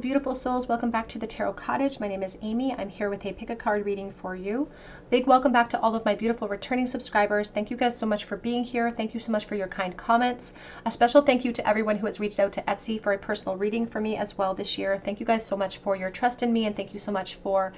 beautiful souls. Welcome back to the Tarot Cottage. My name is Amy. I'm here with a pick a card reading for you. Big welcome back to all of my beautiful returning subscribers. Thank you guys so much for being here. Thank you so much for your kind comments. A special thank you to everyone who has reached out to Etsy for a personal reading for me as well this year. Thank you guys so much for your trust in me, and thank you so much for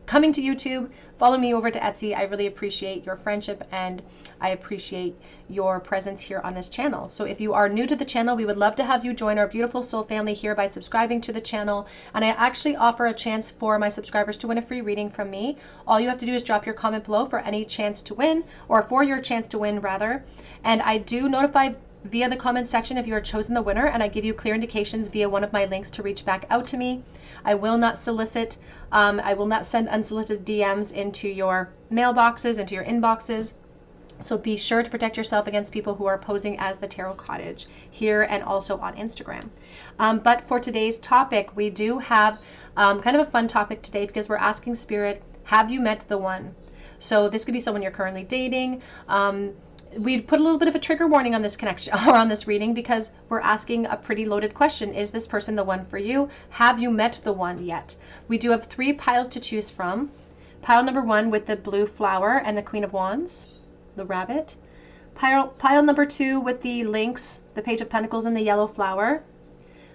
coming to YouTube. Follow me over to Etsy. I really appreciate your friendship and I appreciate your presence here on this channel. So if you are new to the channel, we would love to have you join our beautiful soul family here by subscribing to the channel. And I actually offer a chance for my subscribers to win a free reading from me. All you have to do is drop your comment below for any chance to win, or for your chance to win rather. And I do notify via the comment section if you are chosen the winner, and I give you clear indications via one of my links to reach back out to me. I will not solicit, I will not send unsolicited DMs into your mailboxes, into your inboxes. So be sure to protect yourself against people who are posing as the Tarot Cottage here and also on Instagram. But for today's topic, we do have kind of a fun topic today because we're asking Spirit, have you met the one? So this could be someone you're currently dating. We put a little bit of a trigger warning on this connection or on this reading because we're asking a pretty loaded question. Is this person the one for you? Have you met the one yet? We do have 3 piles to choose from. Pile number 1 with the blue flower and the Queen of Wands, the rabbit. Pile number 2 with the Lynx, the Page of Pentacles, and the yellow flower.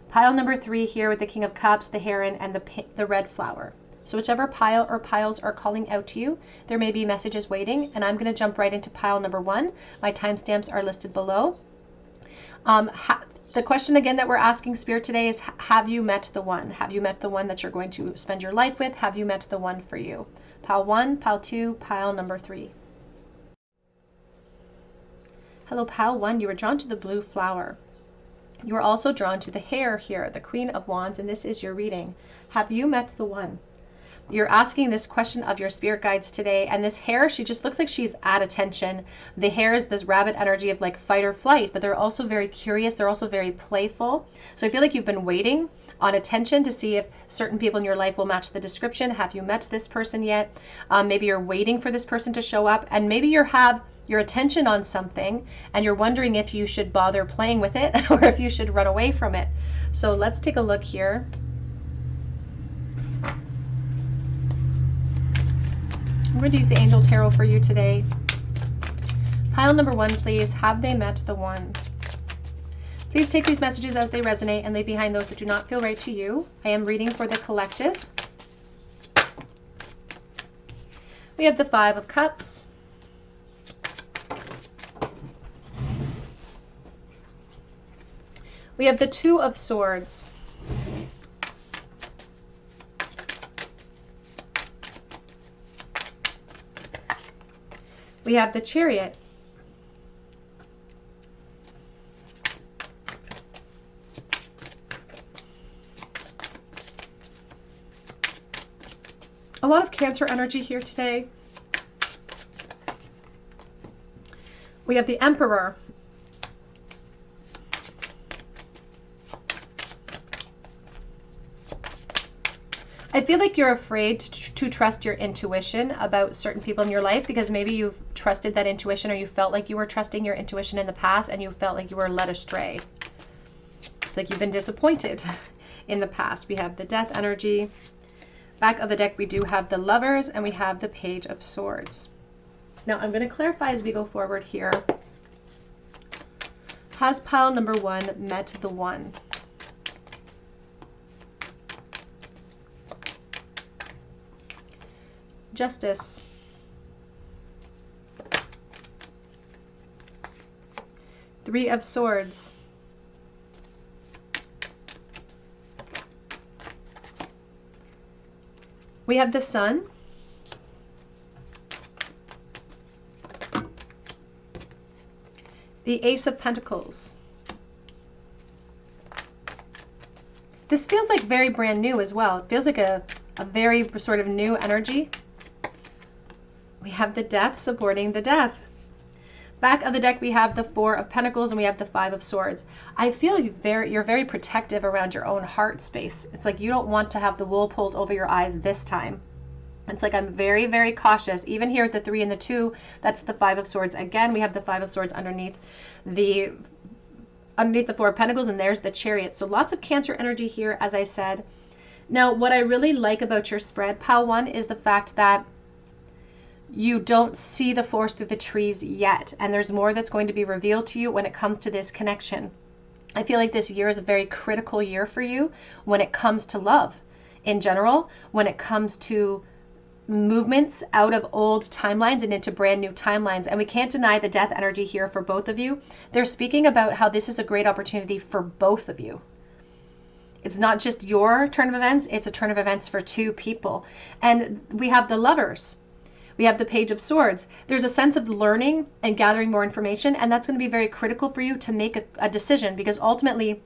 Pile number 3 here with the King of Cups, the Heron, and the red flower. So whichever pile or piles are calling out to you, there may be messages waiting, and I'm going to jump right into pile number 1. My timestamps are listed below. The question again that we're asking Spirit today is, have you met the one? Have you met the one that you're going to spend your life with? Have you met the one for you? Pile 1, pile 2, pile number 3. Hello, pile 1. You were drawn to the blue flower. You were also drawn to the hare here, the Queen of Wands, and this is your reading. Have you met the one? You're asking this question of your spirit guides today, and this hare, she just looks like she's at attention. The hare is this rabbit energy of like fight or flight, but they're also very curious. They're also very playful. So I feel like you've been waiting on attention to see if certain people in your life will match the description. Have you met this person yet? Maybe you're waiting for this person to show up, and maybe you have your attention on something and you're wondering if you should bother playing with it or if you should run away from it. So let's take a look here. I'm going to use the Angel Tarot for you today. Pile number 1, please. Have they met the one? Please take these messages as they resonate and leave behind those that do not feel right to you. I am reading for the collective. We have the 5 of Cups. We have the 2 of Swords. We have the Chariot. A lot of Cancer energy here today. We have the Emperor. I feel like you're afraid to trust your intuition about certain people in your life because maybe you've trusted that intuition, or you felt like you were trusting your intuition in the past and you felt like you were led astray. It's like you've been disappointed in the past. We have the Death energy. Back of the deck, we do have the Lovers and we have the Page of Swords. Now I'm going to clarify as we go forward here. Has pile number 1 met the one? Justice. Three of Swords. We have the Sun. The Ace of Pentacles. This feels like very brand new as well. It feels like a very sort of new energy. We have the Death supporting the Death. Back of the deck, we have the 4 of Pentacles and we have the 5 of Swords. I feel you're very protective around your own heart space. It's like you don't want to have the wool pulled over your eyes this time. It's like I'm very, very cautious. Even here with the 3 and the 2, that's the 5 of Swords. Again, we have the 5 of Swords underneath the underneath the Four of Pentacles, and there's the Chariot. So lots of Cancer energy here, as I said. Now, what I really like about your spread, Pile 1, is the fact that you don't see the forest through the trees yet, and there's more that's going to be revealed to you when it comes to this connection. I feel like this year is a very critical year for you when it comes to love in general, when it comes to movements out of old timelines and into brand new timelines. And we can't deny the death energy here for both of you. They're speaking about how this is a great opportunity for both of you. It's not just your turn of events, it's a turn of events for two people. And we have the Lovers. We have the Page of Swords. There's a sense of learning and gathering more information, and that's going to be very critical for you to make a decision, because ultimately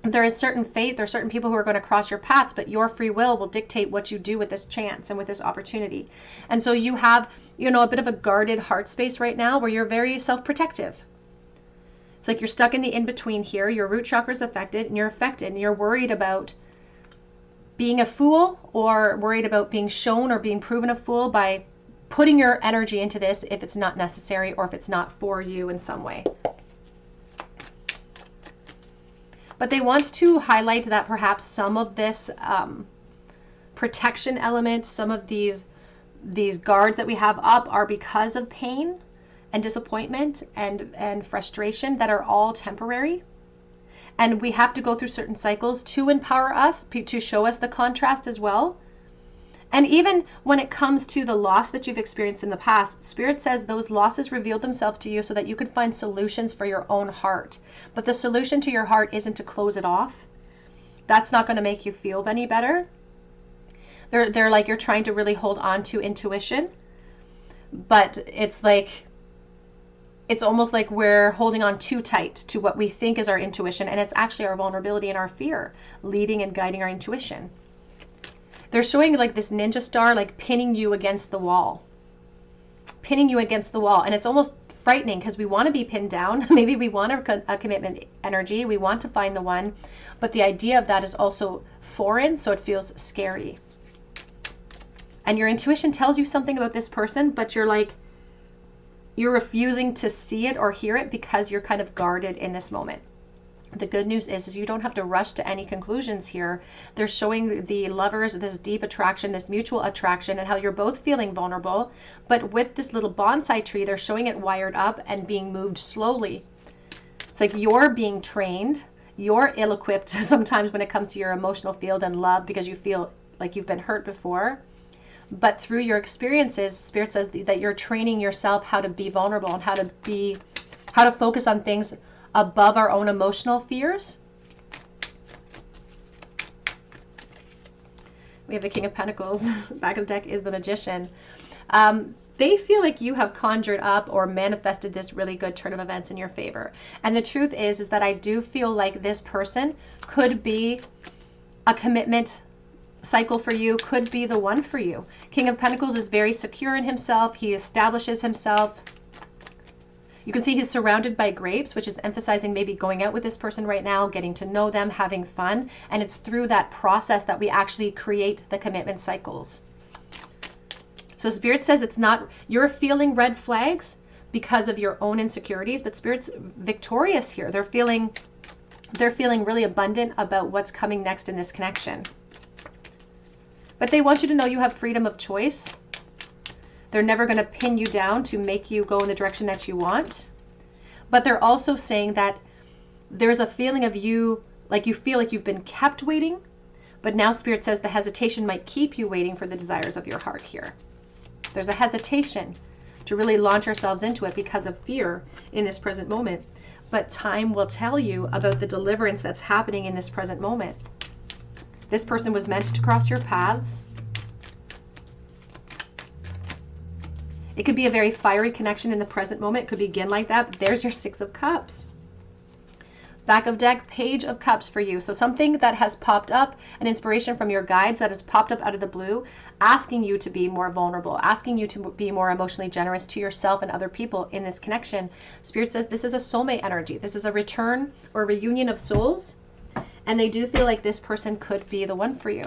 there is certain fate, there are certain people who are going to cross your paths, but your free will dictate what you do with this chance and with this opportunity. And so you have, a bit of a guarded heart space right now where you're very self-protective. It's like you're stuck in the in-between here. Your root chakra is affected, and you're worried about being a fool, or worried about being shown or being proven a fool by putting your energy into this if it's not necessary or if it's not for you in some way. But they want to highlight that perhaps some of this protection element, some of these guards that we have up are because of pain and disappointment and frustration that are all temporary. And we have to go through certain cycles to empower us, to show us the contrast as well. And even when it comes to the loss that you've experienced in the past, Spirit says those losses revealed themselves to you so that you could find solutions for your own heart. But the solution to your heart isn't to close it off. That's not going to make you feel any better. They're like you're trying to really hold on to intuition. But it's almost like we're holding on too tight to what we think is our intuition. And it's actually our vulnerability and our fear leading and guiding our intuition. They're showing like this ninja star, like pinning you against the wall. Pinning you against the wall. And it's almost frightening because we want to be pinned down. Maybe we want a commitment energy. We want to find the one. But the idea of that is also foreign, so it feels scary. And your intuition tells you something about this person, but you're refusing to see it or hear it because you're kind of guarded in this moment. The good news is you don't have to rush to any conclusions here. They're showing the Lovers this deep attraction, this mutual attraction, and how you're both feeling vulnerable. But with this little bonsai tree, they're showing it wired up and being moved slowly. It's like you're being trained. You're ill-equipped sometimes when it comes to your emotional field and love because you feel like you've been hurt before. But through your experiences, Spirit says that you're training yourself how to be vulnerable and how to focus on things above our own emotional fears. We have the King of Pentacles. Back of the deck is the Magician. They feel like you have conjured up or manifested this really good turn of events in your favor. And the truth is that I do feel like this person could be a commitment cycle for you, could be the one for you. King of Pentacles is very secure in himself. He establishes himself. You can see he's surrounded by grapes, which is emphasizing maybe going out with this person right now, getting to know them, having fun. And it's through that process that we actually create the commitment cycles. So Spirit says it's not, you're feeling red flags because of your own insecurities, but Spirit's victorious here. They're feeling really abundant about what's coming next in this connection. But they want you to know you have freedom of choice. They're never going to pin you down to make you go in the direction that you want. But they're also saying that there's a feeling of you, like you feel like you've been kept waiting. But now Spirit says the hesitation might keep you waiting for the desires of your heart here. There's a hesitation to really launch ourselves into it because of fear in this present moment. But time will tell you about the deliverance that's happening in this present moment. This person was meant to cross your paths. It could be a very fiery connection in the present moment. It could begin like that. But there's your Six of Cups. Back of deck, Page of Cups for you. So something that has popped up, an inspiration from your guides that has popped up out of the blue, asking you to be more vulnerable, asking you to be more emotionally generous to yourself and other people in this connection. Spirit says this is a soulmate energy. This is a return or reunion of souls. And they do feel like this person could be the one for you.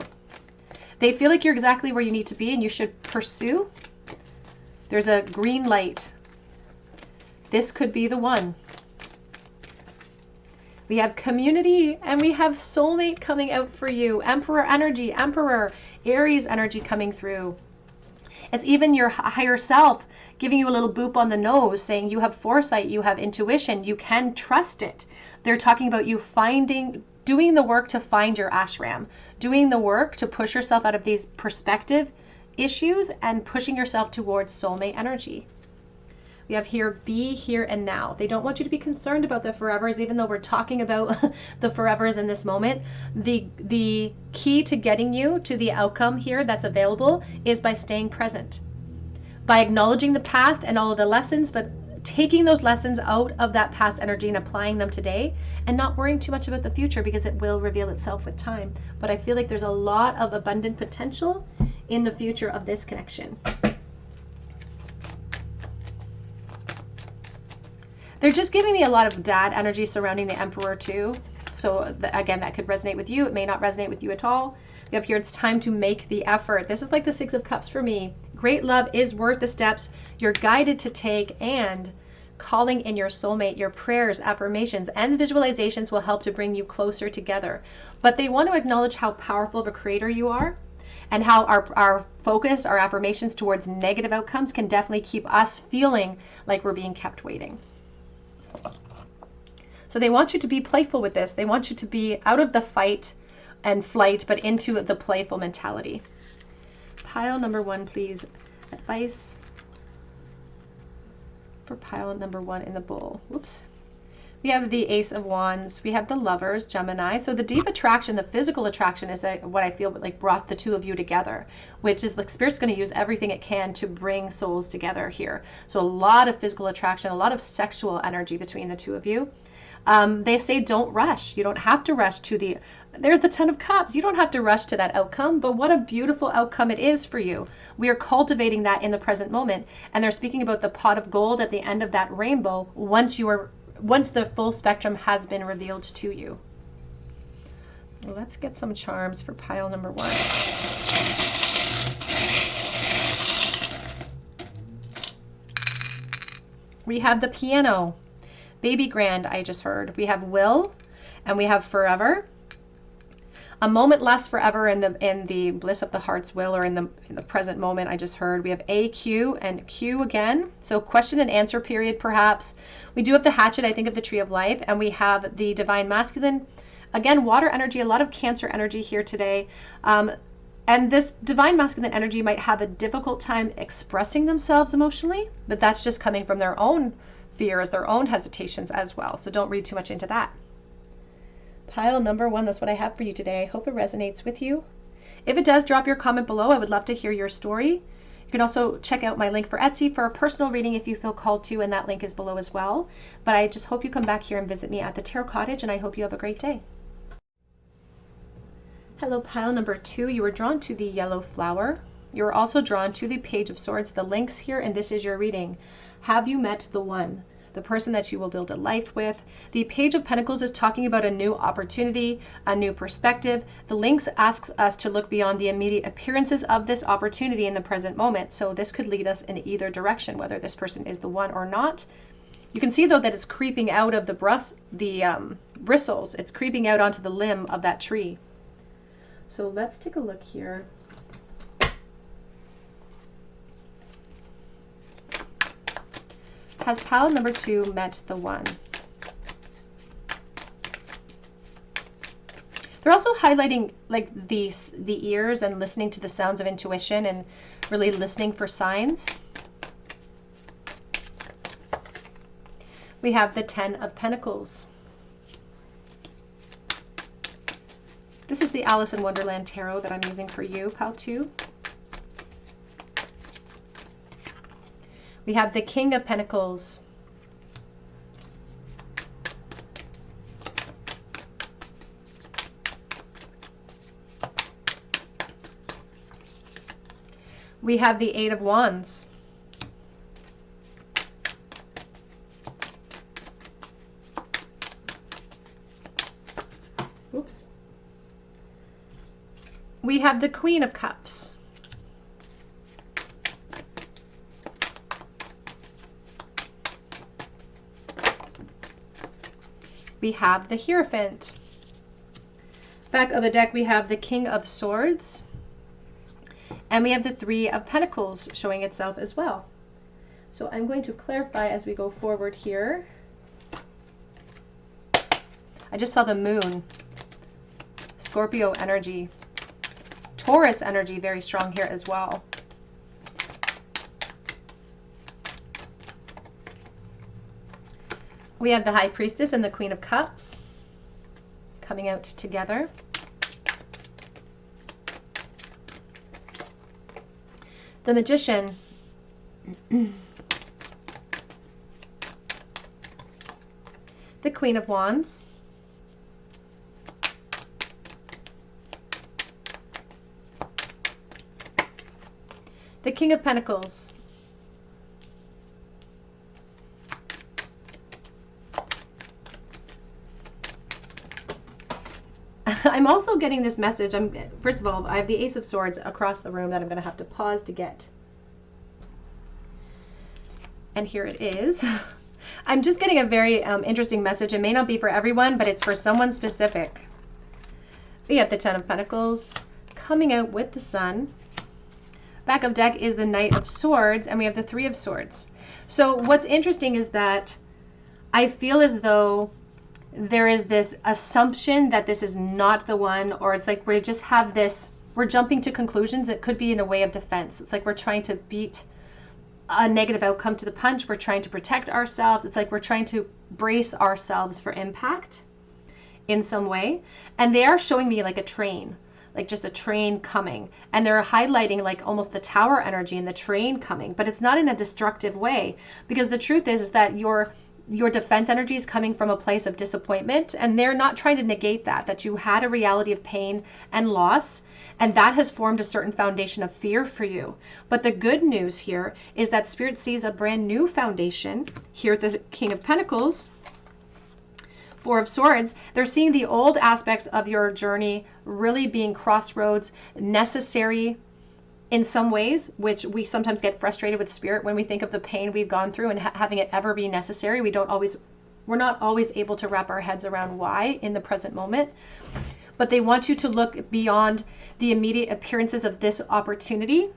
They feel like you're exactly where you need to be and you should pursue. There's a green light. This could be the one. We have community, and we have soulmate coming out for you. Emperor energy, Emperor, Aries energy coming through. It's even your higher self giving you a little boop on the nose, saying you have foresight, you have intuition, you can trust it. They're talking about you doing the work to find your ashram, doing the work to push yourself out of these perspective issues and pushing yourself towards soulmate energy. We have here, be here and now. They don't want you to be concerned about the forevers, even though we're talking about the forevers in this moment. The key to getting you to the outcome here that's available is by staying present, by acknowledging the past and all of the lessons, but taking those lessons out of that past energy and applying them today, and not worrying too much about the future, because it will reveal itself with time. But I feel like there's a lot of abundant potential in the future of this connection. They're just giving me a lot of dad energy surrounding the Emperor too. So again, that could resonate with you. It may not resonate with you at all. We have here, it's time to make the effort. This is like the Six of Cups for me. Great love is worth the steps you're guided to take, and calling in your soulmate. Your prayers, affirmations, and visualizations will help to bring you closer together. But they want to acknowledge how powerful of a creator you are, and how our focus, our affirmations towards negative outcomes can definitely keep us feeling like we're being kept waiting. So they want you to be playful with this. They want you to be out of the fight and flight, but into the playful mentality. Pile number one, please. Advice for pile number one in the bowl. Whoops. We have the Ace of Wands. We have the Lovers, Gemini. So the deep attraction, the physical attraction, is what I feel like brought the two of you together, which is like Spirit's going to use everything it can to bring souls together here. So a lot of physical attraction, a lot of sexual energy between the two of you. They say don't rush. You don't have to rush to there's the Ten of Cups. You don't have to rush to that outcome, but what a beautiful outcome it is for you. We are cultivating that in the present moment. And they're speaking about the pot of gold at the end of that rainbow once the full spectrum has been revealed to you. Let's get some charms for pile number one. We have the Piano. Baby Grand, I just heard. We have Will, and we have Forever. A moment lasts forever in the bliss of the heart's will, or in the present moment. I just heard we have AQ and Q again. So question and answer period, perhaps. We do have the Hatchet, I think of the Tree of Life, and we have the Divine Masculine. Again, water energy, a lot of Cancer energy here today. And this Divine Masculine energy might have a difficult time expressing themselves emotionally, but that's just coming from their own fears, their own hesitations as well. So don't read too much into that. Pile number one, that's what I have for you today. I hope it resonates with you. If it does, drop your comment below. I would love to hear your story. You can also check out my link for Etsy for a personal reading if you feel called to, and that link is below as well. But I just hope you come back here and visit me at the Tarot Cottage, and I hope you have a great day. Hello, pile number two. You were drawn to the Yellow Flower. You were also drawn to the Page of Swords, the links here, and this is your reading. Have you met the one? The person that you will build a life with. The Page of Pentacles is talking about a new opportunity, a new perspective. The links asks us to look beyond the immediate appearances of this opportunity in the present moment. So this could lead us in either direction, whether this person is the one or not. You can see though that it's creeping out of the bristles. It's creeping out onto the limb of that tree. So let's take a look here. Has pile number two met the one? They're also highlighting like the ears and listening to the sounds of intuition and really listening for signs. We have the Ten of Pentacles. This is the Alice in Wonderland Tarot that I'm using for you, pile two. We have the King of Pentacles. We have the Eight of Wands. Oops. We have the Queen of Cups. we have the Hierophant. Back of the deck, we have the King of Swords. And we have the Three of Pentacles showing itself as well. So I'm going to clarify as we go forward here. I just saw the Moon. Scorpio energy. Taurus energy very strong here as well. We have the High Priestess and the Queen of Cups coming out together. The Magician. The Queen of Wands. The King of Pentacles. I'm also getting this message. First of all, I have the Ace of Swords across the room that I'm going to have to pause to get. And here it is. I'm just getting a very interesting message. It may not be for everyone, but it's for someone specific. We have the Ten of Pentacles coming out with the Sun. Back of deck is the Knight of Swords, and we have the Three of Swords. So what's interesting is that I feel as though there is this assumption that this is not the one, or it's like we just have this, we're jumping to conclusions. It could be in a way of defense. It's like we're trying to beat a negative outcome to the punch. We're trying to protect ourselves. It's like we're trying to brace ourselves for impact in some way. And they are showing me like a train, like just a train coming. And they're highlighting like almost the tower energy and the train coming, but it's not in a destructive way, because the truth is that your defense energy is coming from a place of disappointment, and they're not trying to negate that you had a reality of pain and loss, and that has formed a certain foundation of fear for you. But the good news here is that Spirit sees a brand new foundation. Here, the King of Pentacles, Four of Swords, they're seeing the old aspects of your journey really being crossroads, necessary in some ways, which we sometimes get frustrated with Spirit when we think of the pain we've gone through and having it ever be necessary. We're not always able to wrap our heads around why in the present moment. But they want you to look beyond the immediate appearances of this opportunity,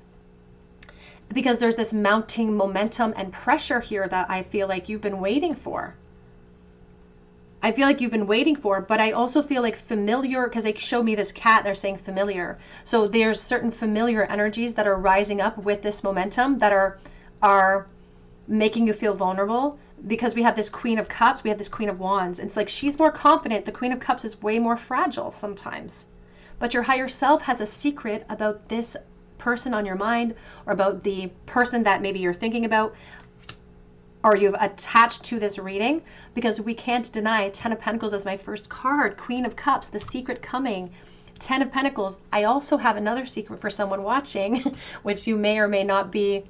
because there's this mounting momentum and pressure here that I feel like you've been waiting for. But I also feel like familiar, because they show me this cat, they're saying familiar. So there's certain familiar energies that are rising up with this momentum that are making you feel vulnerable, because we have this Queen of Cups, we have this Queen of Wands. It's like she's more confident. The Queen of Cups is way more fragile sometimes. But your higher self has a secret about this person on your mind, or about the person that maybe you're thinking about, or you've attached to this reading, because we can't deny Ten of Pentacles as my first card, Queen of Cups, the secret coming, Ten of Pentacles. I also have another secret for someone watching, which you may or may not be,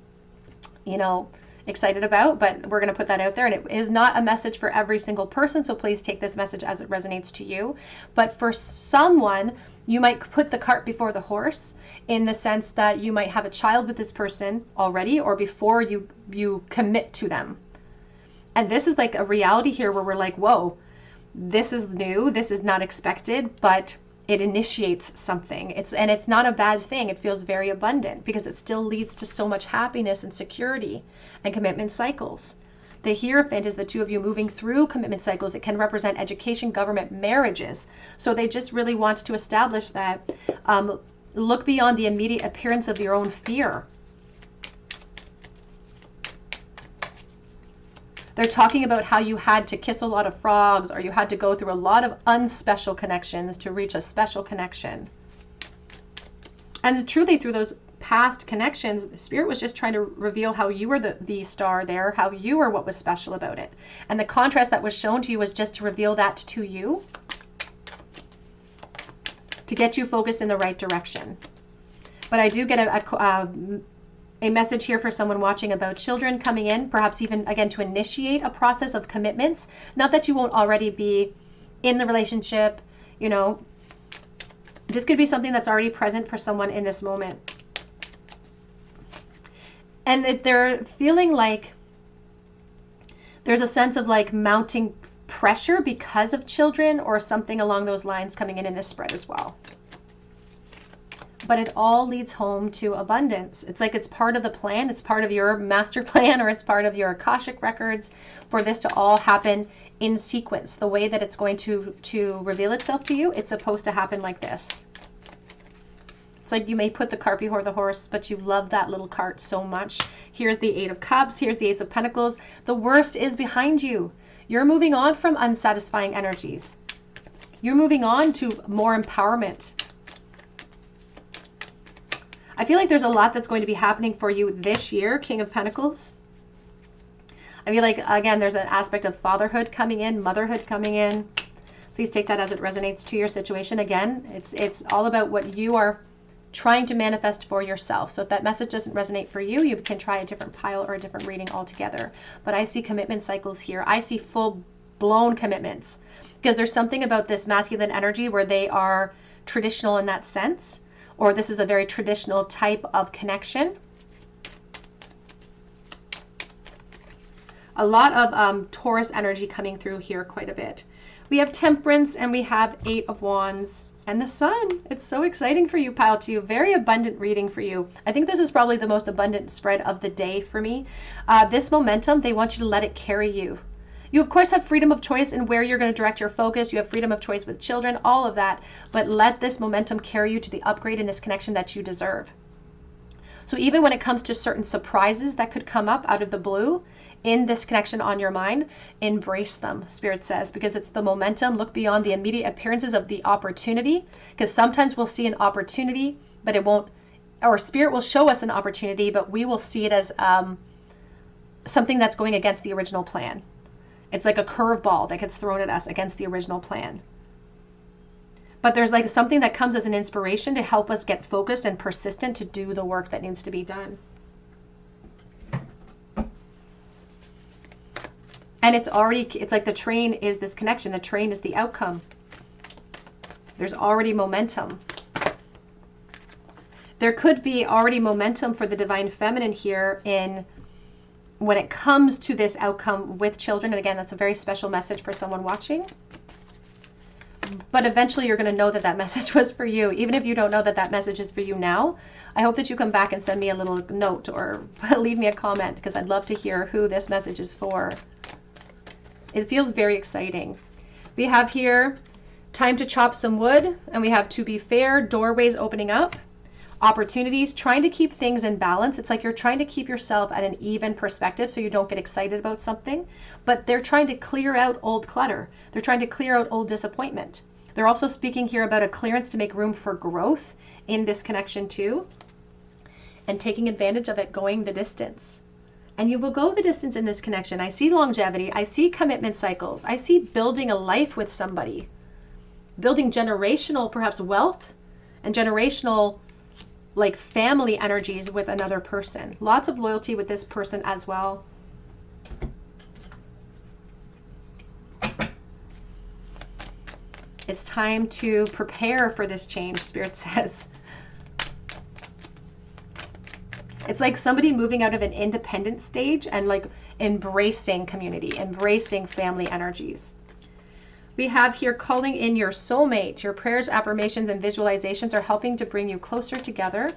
excited about, but we're going to put that out there. And it is not a message for every single person, so please take this message as it resonates to you. But for someone, you might put the cart before the horse, in the sense that you might have a child with this person already, or before you commit to them. And this is like a reality here where we're like, whoa, this is new, this is not expected, but it initiates something. And it's not a bad thing. It feels very abundant, because it still leads to so much happiness and security and commitment cycles. The Hierophant is the two of you moving through commitment cycles. It can represent education, government, marriages. So they just really want to establish that, look beyond the immediate appearance of your own fear. They're talking about how you had to kiss a lot of frogs, or you had to go through a lot of unspecial connections to reach a special connection. And truly, through those past connections, the Spirit was just trying to reveal how you were the star there, how you were what was special about it. And the contrast that was shown to you was just to reveal that to you, to get you focused in the right direction. But I do get a message here for someone watching about children coming in, perhaps even, again, to initiate a process of commitments. Not that you won't already be in the relationship, This could be something that's already present for someone in this moment. And they're feeling like there's a sense of like mounting pressure because of children or something along those lines coming in this spread as well. But it all leads home to abundance. It's like it's part of the plan. It's part of your master plan, or it's part of your Akashic records for this to all happen in sequence. The way that it's going to reveal itself to you, it's supposed to happen like this. It's like you may put the cart before the horse, but you love that little cart so much. Here's the Eight of Cups. Here's the Ace of Pentacles. The worst is behind you. You're moving on from unsatisfying energies. You're moving on to more empowerment. I feel like there's a lot that's going to be happening for you this year, King of Pentacles. I feel like, again, there's an aspect of fatherhood coming in, motherhood coming in. Please take that as it resonates to your situation. Again, it's all about what you are trying to manifest for yourself. So if that message doesn't resonate for you, you can try a different pile or a different reading altogether. But I see commitment cycles here. I see full-blown commitments, because there's something about this masculine energy where they are traditional in that sense, or this is a very traditional type of connection. A lot of Taurus energy coming through here quite a bit. We have Temperance and we have Eight of Wands and the Sun. It's so exciting for you, pile 2. Very abundant reading for you. I think this is probably the most abundant spread of the day for me. This momentum, they want you to let it carry you. You, of course, have freedom of choice in where you're going to direct your focus. You have freedom of choice with children, all of that. But let this momentum carry you to the upgrade in this connection that you deserve. So even when it comes to certain surprises that could come up out of the blue in this connection on your mind, embrace them, Spirit says, because it's the momentum. Look beyond the immediate appearances of the opportunity, because sometimes we'll see an opportunity, but it won't, or Spirit will show us an opportunity, but we will see it as something that's going against the original plan. It's like a curveball that gets thrown at us against the original plan. But there's like something that comes as an inspiration to help us get focused and persistent to do the work that needs to be done. And it's like the train is this connection. The train is the outcome. There's already momentum. There could be already momentum for the Divine Feminine here in when it comes to this outcome with children. And again, that's a very special message for someone watching. But eventually you're going to know that that message was for you. Even if you don't know that that message is for you now, I hope that you come back and send me a little note or leave me a comment, because I'd love to hear who this message is for. It feels very exciting. We have here time to chop some wood, and we have to be fair, doorways opening up, opportunities, trying to keep things in balance. It's like you're trying to keep yourself at an even perspective so you don't get excited about something, but they're trying to clear out old clutter. They're trying to clear out old disappointment. They're also speaking here about a clearance to make room for growth in this connection too, and taking advantage of it, going the distance. And you will go the distance in this connection. I see longevity. I see commitment cycles. I see building a life with somebody, building generational, perhaps wealth and generational like family energies with another person. Lots of loyalty with this person as well. It's time to prepare for this change, Spirit says. It's like somebody moving out of an independent stage and like embracing community, embracing family energies. We have here calling in your soulmate. Your prayers, affirmations, and visualizations are helping to bring you closer together.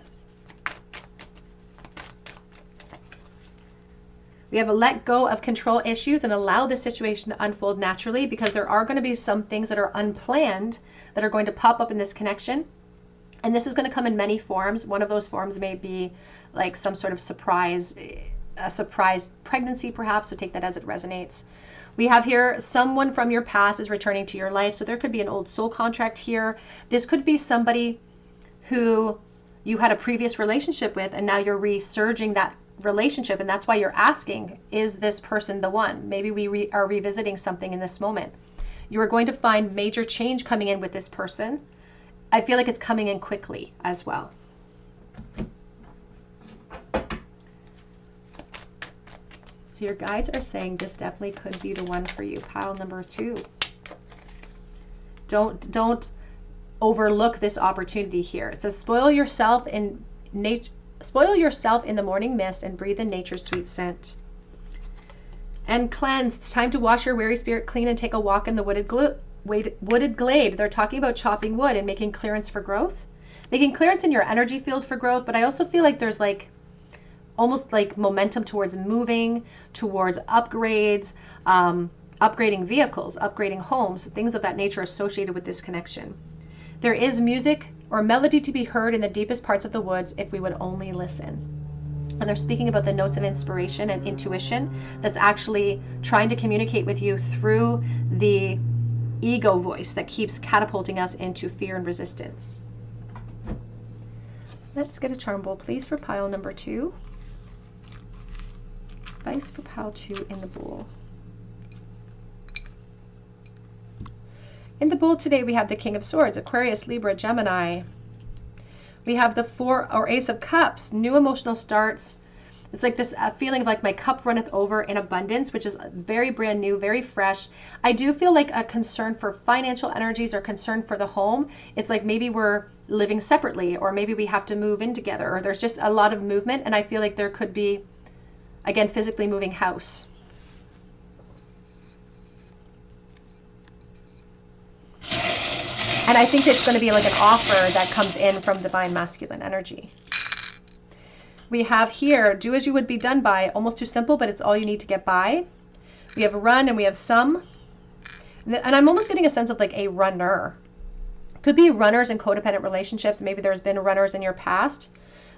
We have a let go of control issues and allow the situation to unfold naturally, because there are going to be some things that are unplanned that are going to pop up in this connection. And this is going to come in many forms. One of those forms may be like some sort of surprise, a surprise pregnancy perhaps, so take that as it resonates. We have here someone from your past is returning to your life. So there could be an old soul contract here. This could be somebody who you had a previous relationship with and now you're resurging that relationship, and that's why you're asking, is this person the one? Maybe we are revisiting something in this moment. You are going to find major change coming in with this person. I feel like it's coming in quickly as well. So your guides are saying this definitely could be the one for you. Pile number 2. Don't overlook this opportunity here. It says spoil yourself in the morning mist and breathe in nature's sweet scent. And cleanse. It's time to wash your weary spirit clean and take a walk in the wooded glade. They're talking about chopping wood and making clearance for growth. Making clearance in your energy field for growth, but I also feel like there's like almost like momentum towards moving, towards upgrades, upgrading vehicles, upgrading homes, things of that nature associated with this connection. There is music or melody to be heard in the deepest parts of the woods if we would only listen. And they're speaking about the notes of inspiration and intuition that's actually trying to communicate with you through the ego voice that keeps catapulting us into fear and resistance. Let's get a charm bowl, please, for pile number 2. Advice for pile 2 in the bowl. In the bowl today, we have the King of Swords, Aquarius, Libra, Gemini. We have the 4 or Ace of Cups, new emotional starts. It's like this feeling of like my cup runneth over in abundance, which is very brand new, very fresh. I do feel like a concern for financial energies or concern for the home. It's like maybe we're living separately, or maybe we have to move in together, or there's just a lot of movement. And I feel like there could be, again, physically moving house. And I think it's going to be like an offer that comes in from divine masculine energy. We have here, do as you would be done by, almost too simple, but it's all you need to get by. We have run and we have some. And I'm almost getting a sense of like a runner. Could be runners in codependent relationships. Maybe there's been runners in your past.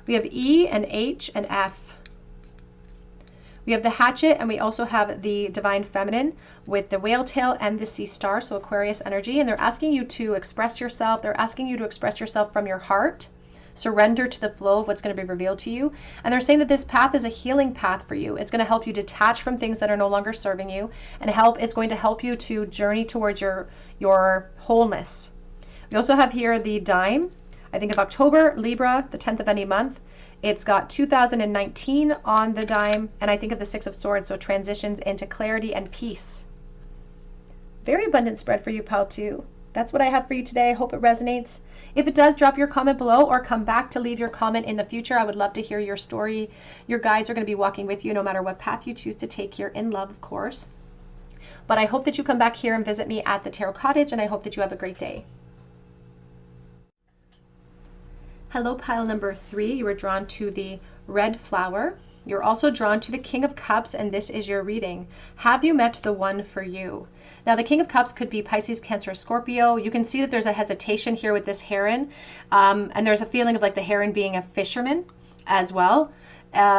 We have E and H and F. We have the hatchet, and we also have the divine feminine with the whale tail and the sea star, so Aquarius energy. And they're asking you to express yourself. They're asking you to express yourself from your heart. Surrender to the flow of what's going to be revealed to you. And they're saying that this path is a healing path for you. It's going to help you detach from things that are no longer serving you, and it's going to help you to journey towards your wholeness. We also have here the dime. I think of October, Libra, the 10th of any month. It's got 2019 on the dime, and I think of the 6 of Swords, so transitions into clarity and peace. Very abundant spread for you, pile 2. That's what I have for you today. I hope it resonates. If it does, drop your comment below or come back to leave your comment in the future. I would love to hear your story. Your guides are going to be walking with you no matter what path you choose to take here in love, of course. But I hope that you come back here and visit me at the Tarot Cottage, and I hope that you have a great day. Hello, pile number 3. You were drawn to the red flower. You're also drawn to the King of Cups, and this is your reading. Have you met the one for you? Now, the King of Cups could be Pisces, Cancer, Scorpio. You can see that there's a hesitation here with this heron, and there's a feeling of like the heron being a fisherman as well.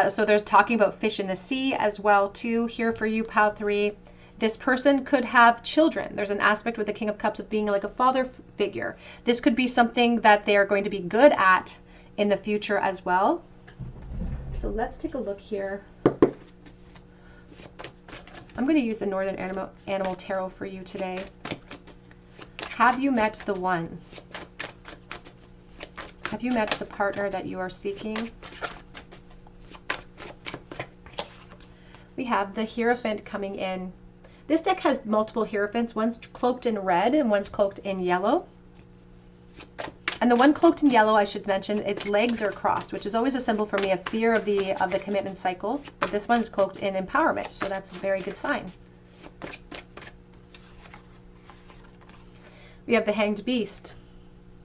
So there's talking about fish in the sea as well too here for you, pile 3. This person could have children. There's an aspect with the King of Cups of being like a father figure. This could be something that they are going to be good at in the future as well. So let's take a look here. I'm going to use the Northern Animal Tarot for you today. Have you met the one? Have you met the partner that you are seeking? We have the Hierophant coming in. This deck has multiple Hierophants. One's cloaked in red and one's cloaked in yellow. And the one cloaked in yellow, I should mention, its legs are crossed, which is always a symbol for me of fear of the commitment cycle. But this one is cloaked in empowerment, so that's a very good sign. We have the Hanged Beast,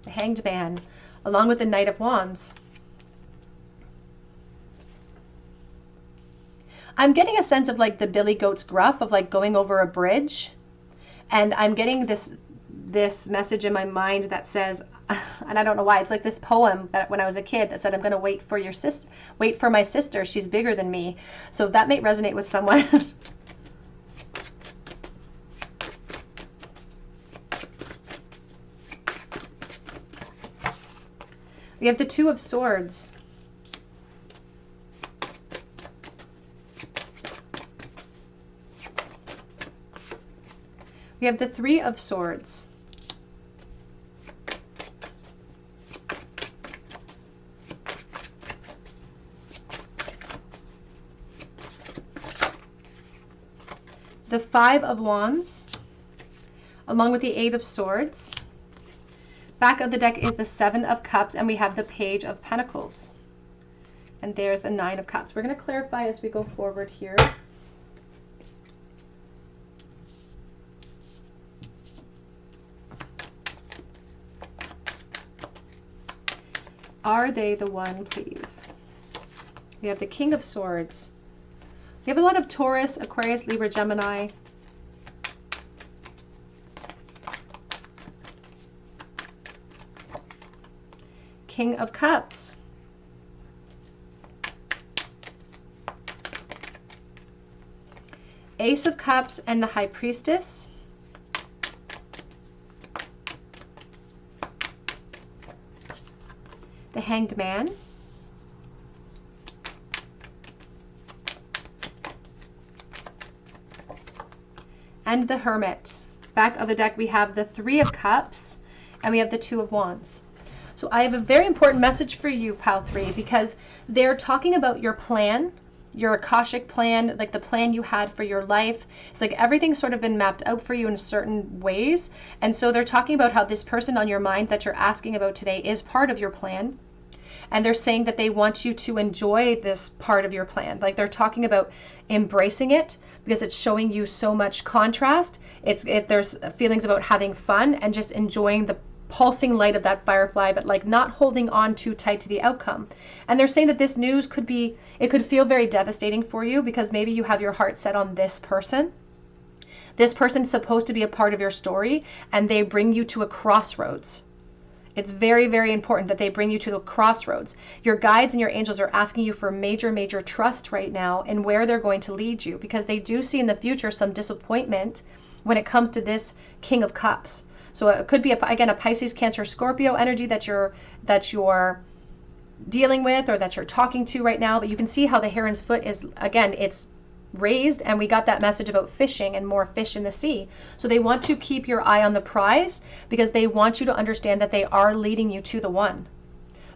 the Hanged Man, along with the Knight of Wands. I'm getting a sense of like the Billy Goat's gruff of like going over a bridge. And I'm getting this message in my mind that says, and I don't know why, it's like this poem that when I was a kid that said, I'm going to wait for my sister. She's bigger than me. So that may resonate with someone. We have the Two of Swords. We have the Three of Swords. The Five of Wands, along with the Eight of Swords. Back of the deck is the Seven of Cups, and we have the Page of Pentacles. And there's the Nine of Cups. We're going to clarify as we go forward here. Are they the one, please? We have the King of Swords. We have a lot of Taurus, Aquarius, Libra, Gemini. King of Cups. Ace of Cups and the High Priestess. The Hanged Man. And the Hermit. Back of the deck we have the Three of Cups and we have the Two of Wands. So I have a very important message for you, Pile 3, because they're talking about your plan, your Akashic plan, like the plan you had for your life. It's like everything's sort of been mapped out for you in certain ways. And so they're talking about how this person on your mind that you're asking about today is part of your plan. And they're saying that they want you to enjoy this part of your plan. Like they're talking about embracing it because it's showing you so much contrast. There's feelings about having fun and just enjoying the pulsing light of that firefly, but like not holding on too tight to the outcome. And they're saying that this news could feel very devastating for you because maybe you have your heart set on this person. This person's supposed to be a part of your story and they bring you to a crossroads. It's very, very important that they bring you to the crossroads. Your guides and your angels are asking you for major, major trust right now in where they're going to lead you because they do see in the future some disappointment when it comes to this King of Cups. So it could be, again, a Pisces, Cancer, Scorpio energy that you're dealing with or that you're talking to right now. But you can see how the heron's foot is, again, it's raised, and we got that message about fishing and more fish in the sea. So they want to keep your eye on the prize because they want you to understand that they are leading you to the one.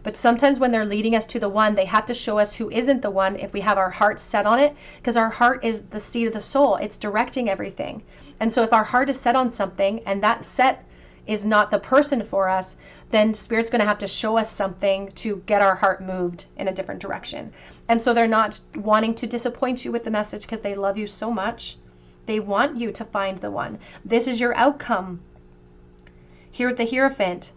But sometimes when they're leading us to the one, they have to show us who isn't the one if we have our heart set on it, because our heart is the seat of the soul. It's directing everything. And so if our heart is set on something and that set is not the person for us, then Spirit's going to have to show us something to get our heart moved in a different direction. And so they're not wanting to disappoint you with the message because they love you so much. They want you to find the one. This is your outcome. Here with the Hierophant,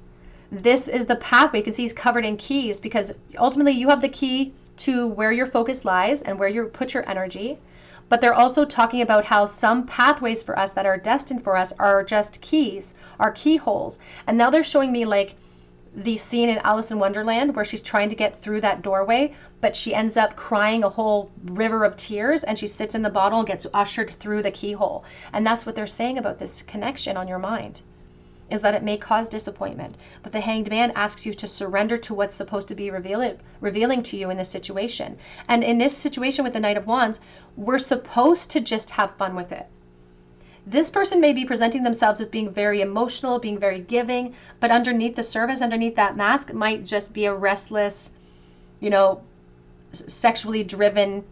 this is the pathway. You can see he's covered in keys because ultimately you have the key to where your focus lies and where you put your energy. But they're also talking about how some pathways for us that are destined for us are just keys, are keyholes. And now they're showing me like the scene in Alice in Wonderland where she's trying to get through that doorway, but she ends up crying a whole river of tears and she sits in the bottle and gets ushered through the keyhole. And that's what they're saying about this connection on your mind, is that it may cause disappointment. But the Hanged Man asks you to surrender to what's supposed to be revealing to you in this situation. And in this situation with the Knight of Wands, we're supposed to just have fun with it. This person may be presenting themselves as being very emotional, being very giving, but underneath the surface, underneath that mask, might just be a restless, sexually driven,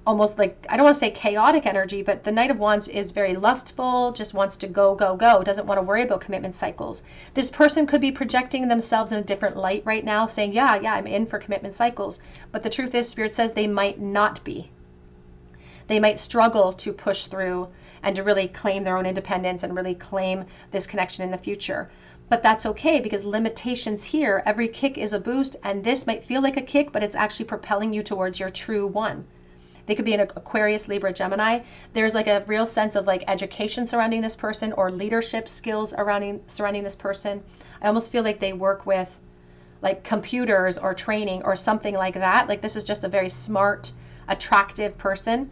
almost like, I don't want to say chaotic energy, but the Knight of Wands is very lustful, just wants to go, go, go, doesn't want to worry about commitment cycles. This person could be projecting themselves in a different light right now, saying, yeah, I'm in for commitment cycles. But the truth is, Spirit says they might not be. They might struggle to push through and to really claim their own independence and really claim this connection in the future. But that's okay, because limitations here, every kick is a boost, and this might feel like a kick, but it's actually propelling you towards your true one. They could be an Aquarius, Libra, Gemini. There's like a real sense of like education surrounding this person or leadership skills surrounding this person. I almost feel like they work with like computers or training or something like that. Like this is just a very smart, attractive person.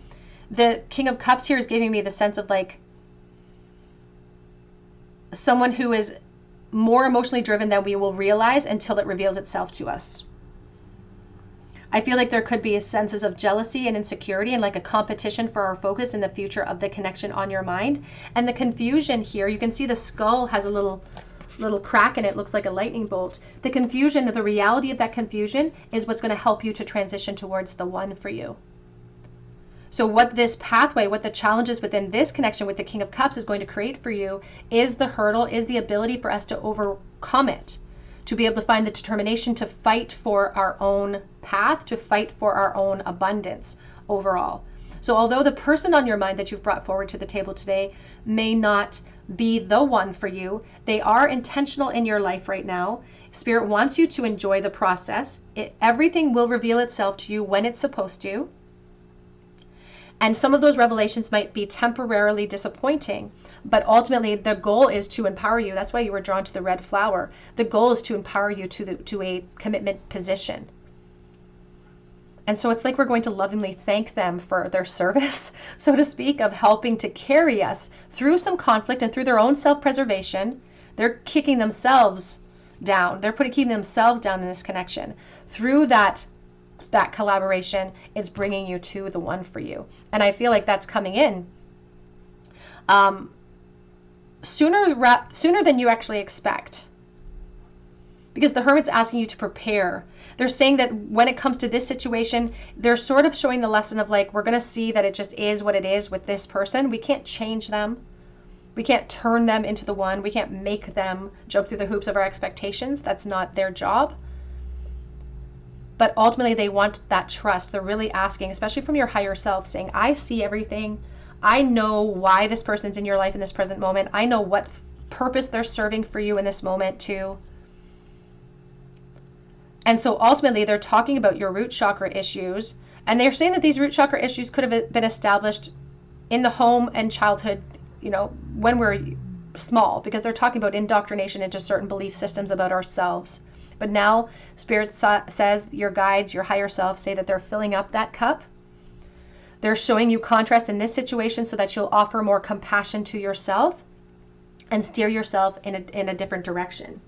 The King of Cups here is giving me the sense of like someone who is more emotionally driven than we will realize until it reveals itself to us. I feel like there could be senses of jealousy and insecurity and like a competition for our focus in the future of the connection on your mind. And the confusion here, you can see the skull has a little crack and it looks like a lightning bolt. The confusion, the reality of that confusion is what's going to help you to transition towards the one for you. So what this pathway, what the challenges within this connection with the King of Cups is going to create for you is the hurdle, is the ability for us to overcome it, to be able to find the determination to fight for our own path, to fight for our own abundance overall. So although the person on your mind that you've brought forward to the table today may not be the one for you, they are intentional in your life right now. Spirit wants you to enjoy the process. Everything will reveal itself to you when it's supposed to. And some of those revelations might be temporarily disappointing, but ultimately the goal is to empower you. That's why you were drawn to the red flower. The goal is to empower you to a commitment position. And so it's like we're going to lovingly thank them for their service, so to speak, of helping to carry us through some conflict and through their own self-preservation. They're kicking themselves down. They're keeping themselves down in this connection. Through that collaboration is bringing you to the one for you. And I feel like that's coming in sooner than you actually expect. Because the Hermit's asking you to prepare. They're saying that when it comes to this situation, they're sort of showing the lesson of like, we're going to see that it just is what it is with this person. We can't change them. We can't turn them into the one. We can't make them jump through the hoops of our expectations. That's not their job. But ultimately, they want that trust. They're really asking, especially from your higher self, saying, I see everything. I know why this person's in your life in this present moment. I know what purpose they're serving for you in this moment too. And so ultimately, they're talking about your root chakra issues. And they're saying that these root chakra issues could have been established in the home and childhood, when we're small, because they're talking about indoctrination into certain belief systems about ourselves. But now Spirit says your guides, your higher self, say that they're filling up that cup. They're showing you contrast in this situation so that you'll offer more compassion to yourself and steer yourself in a different direction.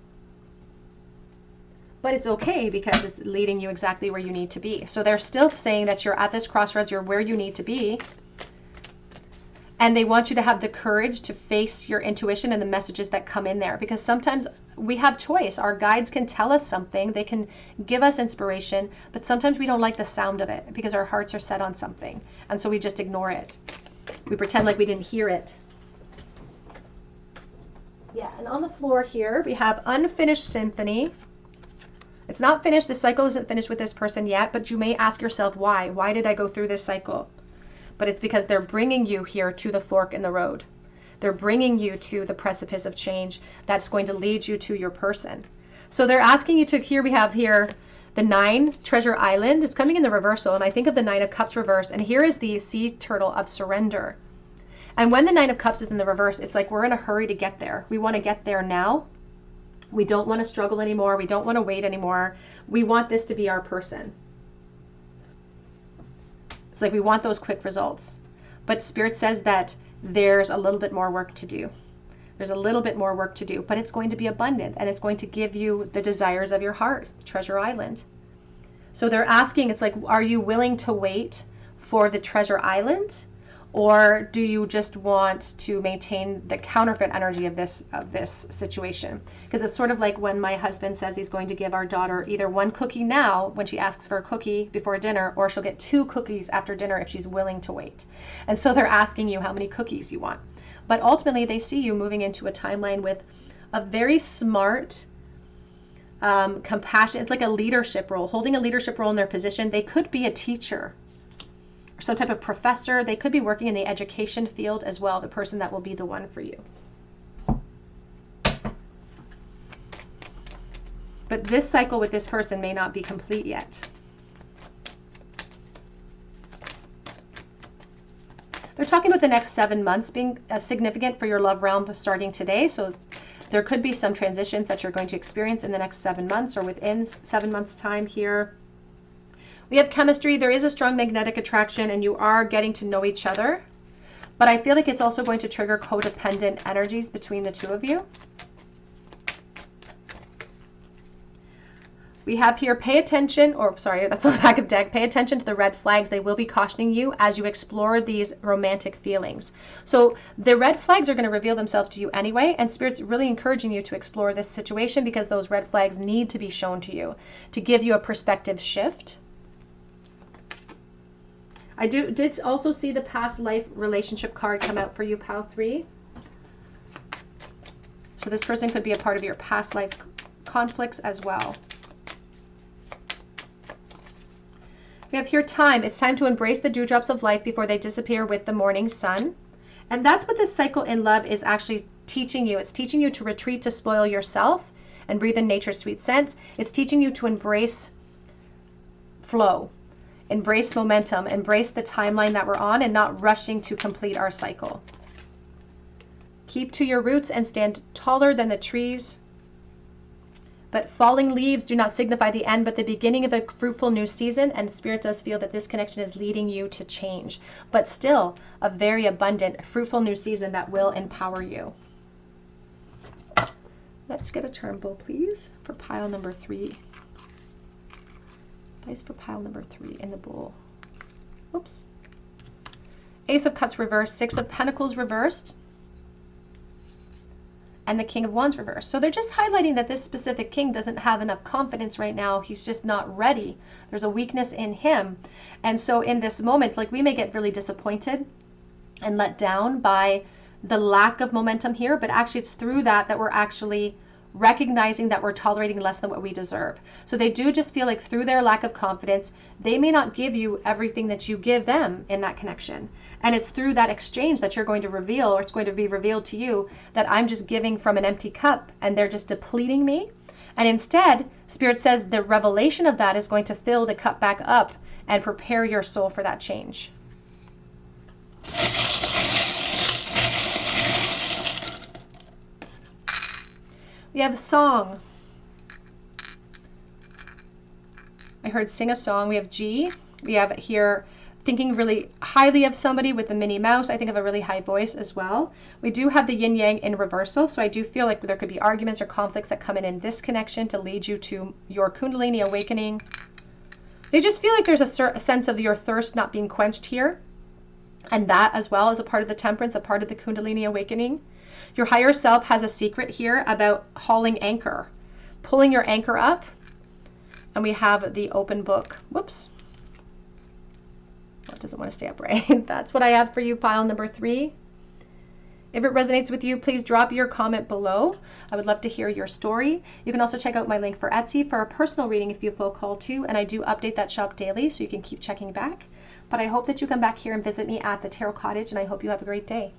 But it's okay because it's leading you exactly where you need to be. So they're still saying that you're at this crossroads, you're where you need to be. And they want you to have the courage to face your intuition and the messages that come in there. Because sometimes we have choice. Our guides can tell us something. They can give us inspiration. But sometimes we don't like the sound of it because our hearts are set on something. And so we just ignore it. We pretend like we didn't hear it. Yeah, and on the floor here, we have Unfinished Symphony. It's not finished. The cycle isn't finished with this person yet. But you may ask yourself, why? Why did I go through this cycle? But it's because they're bringing you here to the fork in the road. They're bringing you to the precipice of change that's going to lead you to your person. So they're asking you to, here we have here the 9, Treasure Island. It's coming in the reversal, and I think of the 9 of Cups reverse. And here is the sea turtle of surrender. And when the 9 of Cups is in the reverse, it's like we're in a hurry to get there. We want to get there now. We don't want to struggle anymore. We don't want to wait anymore. We want this to be our person. It's like we want those quick results. But Spirit says that there's a little bit more work to do. There's a little bit more work to do, but it's going to be abundant and it's going to give you the desires of your heart, Treasure Island. So they're asking, it's like, are you willing to wait for the Treasure Island? Or do you just want to maintain the counterfeit energy of this situation? Because it's sort of like when my husband says he's going to give our daughter either 1 cookie now when she asks for a cookie before dinner, or she'll get 2 cookies after dinner if she's willing to wait. And so they're asking you how many cookies you want. But ultimately, they see you moving into a timeline with a very smart, compassion. It's like a leadership role, holding a leadership role in their position. They could be a teacher, some type of professor. They could be working in the education field as well, the person that will be the one for you. But this cycle with this person may not be complete yet. They're talking about the next 7 months being significant for your love realm starting today. So there could be some transitions that you're going to experience in the next 7 months or within 7 months' time here. We have chemistry. There is a strong magnetic attraction and you are getting to know each other. But I feel like it's also going to trigger codependent energies between the two of you. We have here, pay attention, or sorry, that's on the back of deck. Pay attention to the red flags. They will be cautioning you as you explore these romantic feelings. So the red flags are going to reveal themselves to you anyway, and Spirit's really encouraging you to explore this situation because those red flags need to be shown to you to give you a perspective shift. I did also see the past life relationship card come out for you, Pal 3. So this person could be a part of your past life conflicts as well. We have here time. It's time to embrace the dewdrops of life before they disappear with the morning sun. And that's what this cycle in love is actually teaching you. It's teaching you to retreat to spoil yourself and breathe in nature's sweet scents. It's teaching you to embrace flow, embrace momentum, embrace the timeline that we're on and not rushing to complete our cycle. Keep to your roots and stand taller than the trees. But falling leaves do not signify the end, but the beginning of a fruitful new season. And Spirit does feel that this connection is leading you to change, but still a very abundant, fruitful new season that will empower you. Let's get a turnbull, please, for pile number 3. Advice for pile number 3 in the bowl. Oops. Ace of Cups reversed, 6 of Pentacles reversed, and the King of Wands reversed. So they're just highlighting that this specific king doesn't have enough confidence right now. He's just not ready. There's a weakness in him. And so in this moment, like, we may get really disappointed and let down by the lack of momentum here, but actually it's through that we're actually recognizing that we're tolerating less than what we deserve. So they do just feel like through their lack of confidence, they may not give you everything that you give them in that connection. And it's through that exchange that you're going to reveal, or it's going to be revealed to you, that I'm just giving from an empty cup and they're just depleting me. And instead, Spirit says the revelation of that is going to fill the cup back up and prepare your soul for that change. We have a song. I heard sing a song. We have G. We have here thinking really highly of somebody with the Minnie Mouse. I think of a really high voice as well. We do have the yin yang in reversal. So I do feel like there could be arguments or conflicts that come in this connection to lead you to your Kundalini awakening. They just feel like there's a sense of your thirst not being quenched here. And that as well is a part of the temperance, a part of the Kundalini awakening. Your higher self has a secret here about hauling anchor, pulling your anchor up. And we have the open book. Whoops. That doesn't want to stay upright. That's what I have for you, pile number 3. If it resonates with you, please drop your comment below. I would love to hear your story. You can also check out my link for Etsy for a personal reading if you feel called to. And I do update that shop daily, so you can keep checking back. But I hope that you come back here and visit me at the Tarot Cottage, and I hope you have a great day.